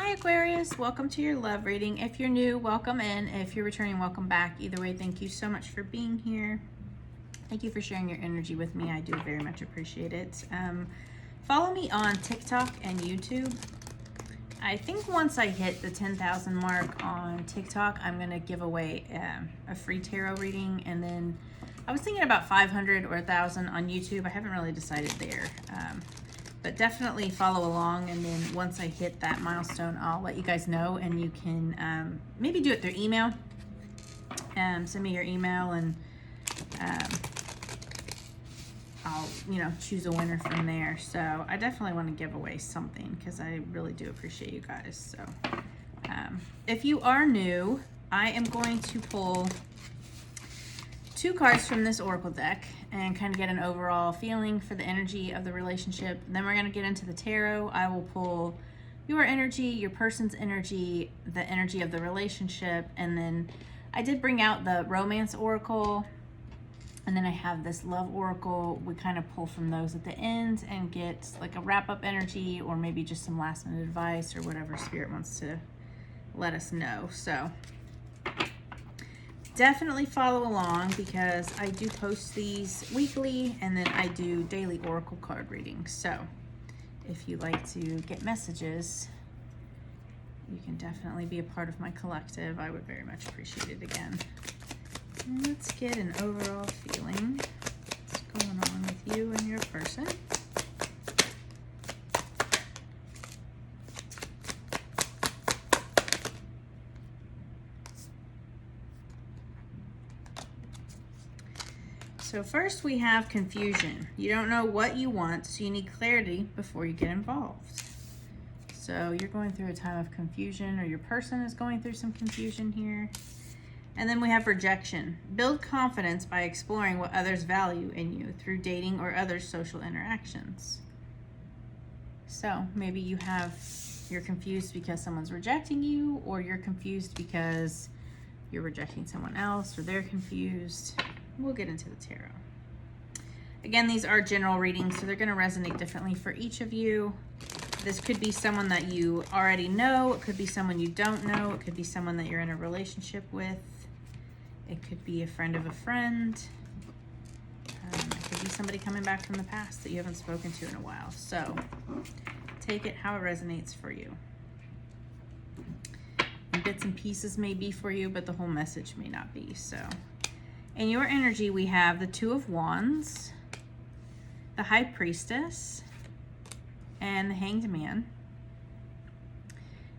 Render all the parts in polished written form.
Hi Aquarius, welcome to your love reading. If you're new, welcome in. If you're returning, welcome back. Either way, thank you so much for being here. Thank you for sharing your energy with me. I do very much appreciate it. Follow me on TikTok and YouTube. I think once I hit the 10,000 mark on TikTok, I'm going to give away a free tarot reading. And then I was thinking about 500 or 1,000 on YouTube. I haven't really decided there. But definitely follow along, and then once I hit that milestone, I'll let you guys know, and you can maybe do it through email. Send me your email, and I'll choose a winner from there. So I definitely want to give away something because I really do appreciate you guys. So if you are new, I am going to pull 2 cards from this oracle deck and kind of get an overall feeling for the energy of the relationship. Then we're going to get into the tarot. I will pull your energy, your person's energy, the energy of the relationship, and then I did bring out the romance oracle, and then I have this love oracle. We kind of pull from those at the end and get like a wrap-up energy, or maybe just some last-minute advice or whatever Spirit wants to let us know. So definitely follow along because I do post these weekly, and then I do daily oracle card readings. So if you like to get messages, you can definitely be a part of my collective. I would very much appreciate it again. And let's get an overall feeling. What's going on with you and your person? So first we have confusion. You don't know what you want, so you need clarity before you get involved. So you're going through a time of confusion, or your person is going through some confusion here. And then we have rejection. Build confidence by exploring what others value in you through dating or other social interactions. So maybe you're confused because someone's rejecting you, or you're confused because you're rejecting someone else, or they're confused. We'll get into the tarot. Again, these are general readings, so they're going to resonate differently for each of you. This could be someone that you already know. It could be someone you don't know. It could be someone that you're in a relationship with. It could be a friend of a friend. It could be somebody coming back from the past that you haven't spoken to in a while. So take it how it resonates for you. And bits and pieces may be for you, but the whole message may not be. So in your energy, we have the 2 of Wands, the High Priestess, and the Hanged Man.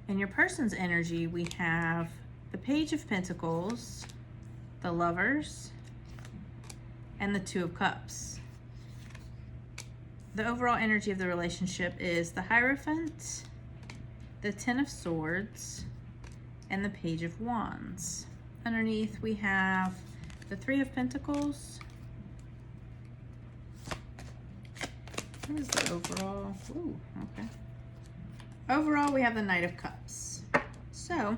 In your person's energy, we have the Page of Pentacles, the Lovers, and the 2 of Cups. The overall energy of the relationship is the Hierophant, the 10 of Swords, and the Page of Wands. Underneath, we have the 3 of Pentacles. What is the overall? Ooh, okay. Overall, we have the Knight of Cups. So,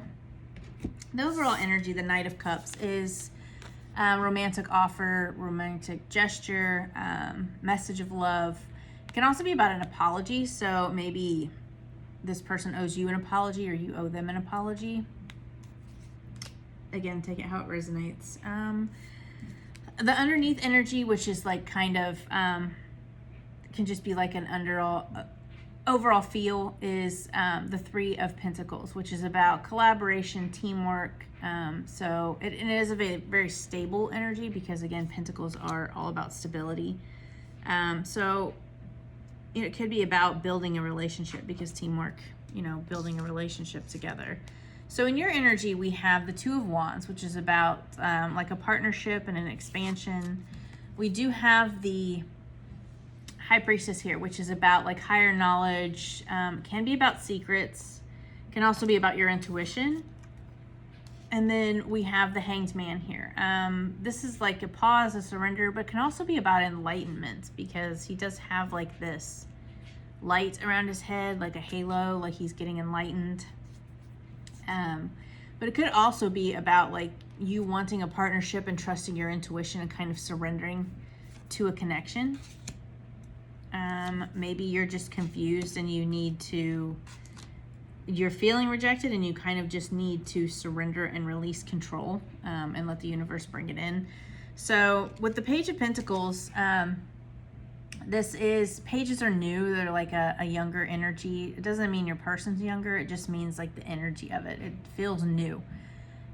the overall energy, the Knight of Cups, is romantic offer, romantic gesture, message of love. It can also be about an apology. So maybe this person owes you an apology, or you owe them an apology. Again, take it how it resonates. The underneath energy, which is like kind of can just be like an overall feel, is the 3 of Pentacles, which is about collaboration, teamwork. So it is a very stable energy because, again, Pentacles are all about stability. So it could be about building a relationship because teamwork, building a relationship together. So in your energy, we have the 2 of Wands, which is about like a partnership and an expansion. We do have the High Priestess here, which is about like higher knowledge, can be about secrets, can also be about your intuition. And then we have the Hanged Man here. This is like a pause, a surrender, but can also be about enlightenment because he does have like this light around his head, like a halo, like he's getting enlightened. But it could also be about like you wanting a partnership and trusting your intuition and kind of surrendering to a connection. Maybe you're just confused and you need to you're feeling rejected and you kind of just need to surrender and release control, and let the universe bring it in. So with the Page of Pentacles, pages are new. They're like a younger energy. It doesn't mean your person's younger. It just means like the energy of it. It feels new.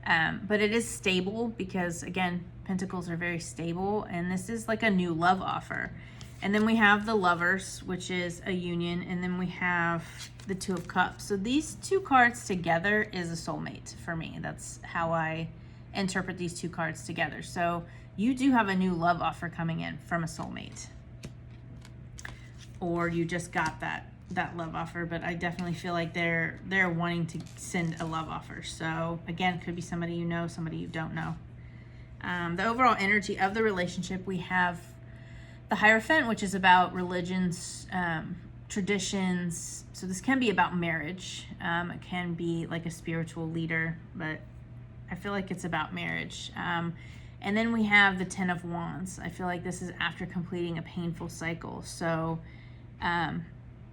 But it is stable because, again, Pentacles are very stable. And this is like a new love offer. And then we have the Lovers, which is a union. And then we have the Two of Cups. So these two cards together is a soulmate for me. That's how I interpret these two cards together. So you do have a new love offer coming in from a soulmate. Or you just got that love offer, but I definitely feel like they're wanting to send a love offer. So again, it could be somebody you know, somebody you don't know. The overall energy of the relationship, we have the Hierophant, which is about religions, traditions. So this can be about marriage. It can be like a spiritual leader, but I feel like it's about marriage. And then we have the Ten of Wands. I feel like this is after completing a painful cycle. So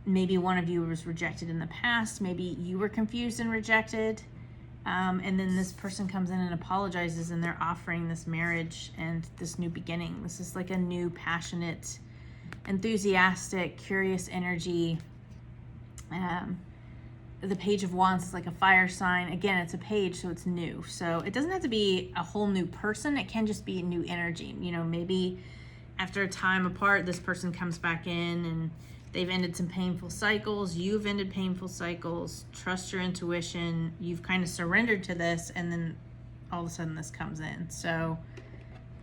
maybe one of you was rejected in the past. Maybe you were confused and rejected. And then this person comes in and apologizes, and they're offering this marriage and this new beginning. This is like a new, passionate, enthusiastic, curious energy. The Page of Wands is like a fire sign. Again, it's a page, so it's new. So it doesn't have to be a whole new person. It can just be new energy. You know, maybe after a time apart, this person comes back in and they've ended some painful cycles. You've ended painful cycles. Trust your intuition. You've kind of surrendered to this, and then all of a sudden this comes in. So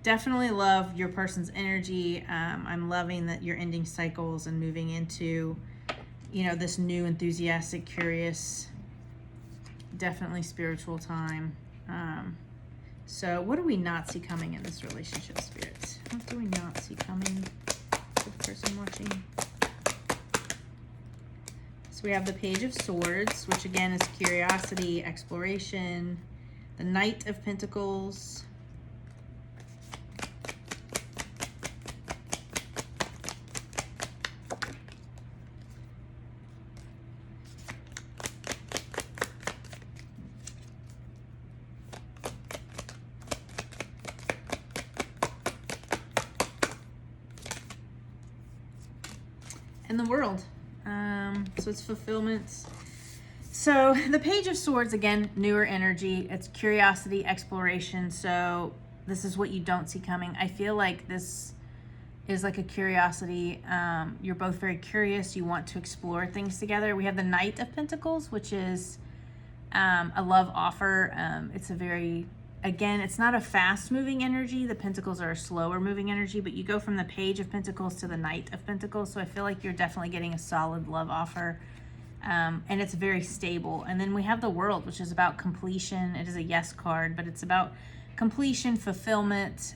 definitely love your person's energy. I'm loving that you're ending cycles and moving into, you know, this new, enthusiastic, curious, definitely spiritual time. So what do we not see coming in this relationship, Spirit? What do we not see coming for the person watching? So we have the Page of Swords, which again is curiosity, exploration. The Knight of Pentacles. And the World. So it's fulfillment. So the Page of Swords, again, newer energy. It's curiosity, exploration. So this is what you don't see coming. I feel like this is like a curiosity. You're both very curious. You want to explore things together. We have the Knight of Pentacles, which is a love offer. It's a very, again, it's not a fast moving energy. The Pentacles are a slower moving energy, but you go from the Page of Pentacles to the Knight of Pentacles. So I feel like you're definitely getting a solid love offer. And it's very stable. And then we have the World, which is about completion. It is a yes card, but it's about completion, fulfillment,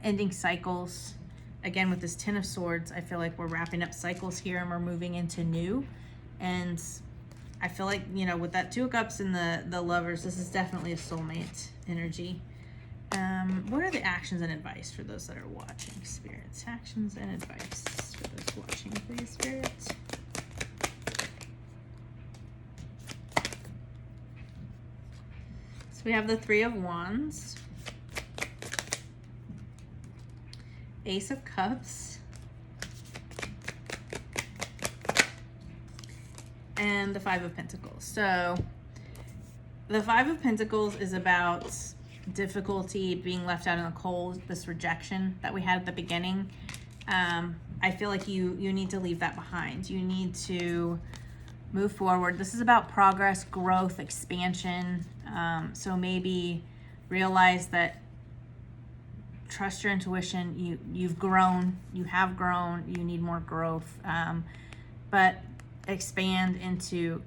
ending cycles. Again, with this Ten of Swords, I feel like we're wrapping up cycles here and we're moving into new. And I feel like, you know, with that Two of Cups and the Lovers, this is definitely a soulmate energy. What are the actions and advice for those that are watching, Spirits? Actions and advice for those watching, please, Spirits. So we have the Three of Wands, Ace of Cups, and the Five of Pentacles. So the Five of Pentacles is about difficulty, being left out in the cold, this rejection that we had at the beginning. I feel like you need to leave that behind. You need to move forward. This is about progress, growth, expansion. So maybe realize that, trust your intuition. You've grown, you have grown, you need more growth. But expand into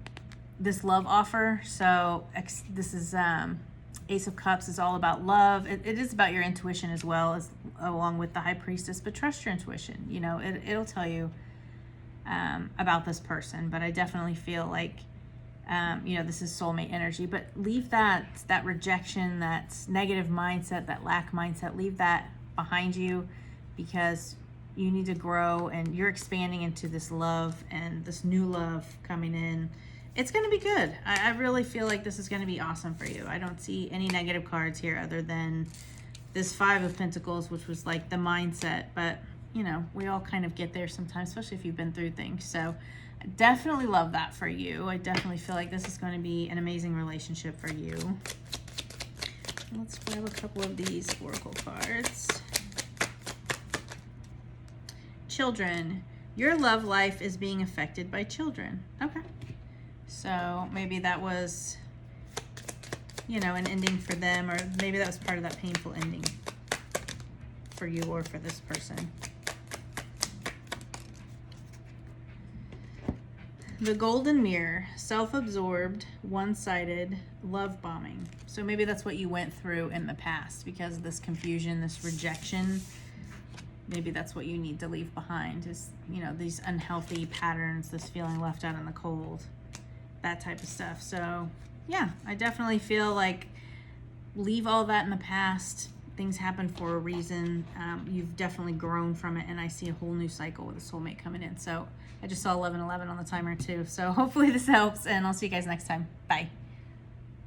this love offer. So this is Ace of Cups is all about love. It is about your intuition as well, as along with the High Priestess, but trust your intuition. You know, it'll tell you about this person. But I definitely feel like you know, this is soulmate energy. But leave that rejection, that negative mindset, that lack mindset, leave that behind you, because you need to grow and you're expanding into this love and this new love coming in. it's going to be good. I really feel like this is going to be awesome for you. I don't see any negative cards here other than this Five of Pentacles, which was like the mindset. But, you know, we all kind of get there sometimes, especially if you've been through things. So I definitely love that for you. I definitely feel like this is going to be an amazing relationship for you. Let's grab a couple of these oracle cards. Children. Your love life is being affected by children. Okay. So maybe that was, you know, an ending for them, or maybe that was part of that painful ending for you or for this person. The Golden Mirror, self-absorbed, one-sided, love bombing. So maybe that's what you went through in the past because of this confusion, this rejection. Maybe that's what you need to leave behind is, you know, these unhealthy patterns, this feeling left out in the cold, that type of stuff. So yeah, I definitely feel like leave all that in the past. Things happen for a reason. You've definitely grown from it, and I see a whole new cycle with a soulmate coming in. So I just saw 1111 on the timer too. So hopefully this helps, and I'll see you guys next time. Bye.